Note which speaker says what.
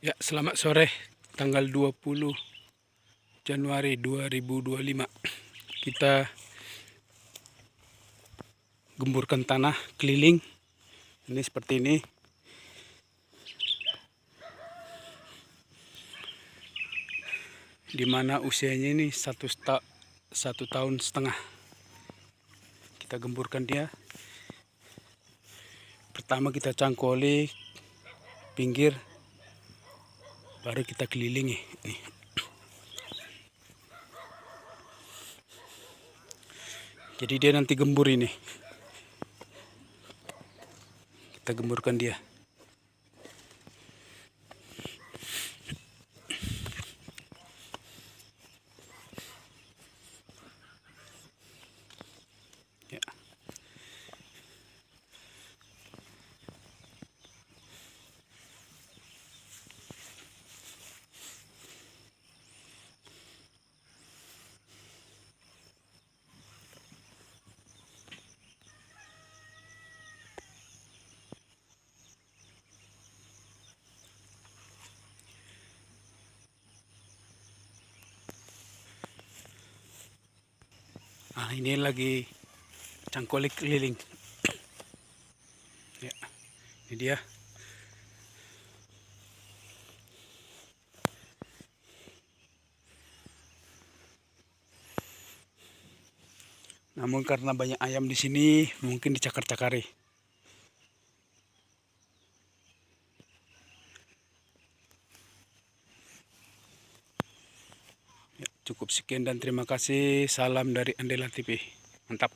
Speaker 1: Ya, selamat sore tanggal 20 Januari 2025. Kita gemburkan tanah keliling. Ini seperti ini. Dimana usianya ini satu tahun setengah. Kita gemburkan dia. Pertama kita cangkoli pinggir, baru kita kelilingi. Nih. Jadi dia nanti gembur ini. Kita gemburkan dia. Ya. Nah, ini lagi cangkoli keliling. Ya, ini dia. Namun karena banyak ayam di sini, mungkin dicakar-cakari. Ya, cukup sekian dan terima kasih. Salam dari Andela TV. Mantap.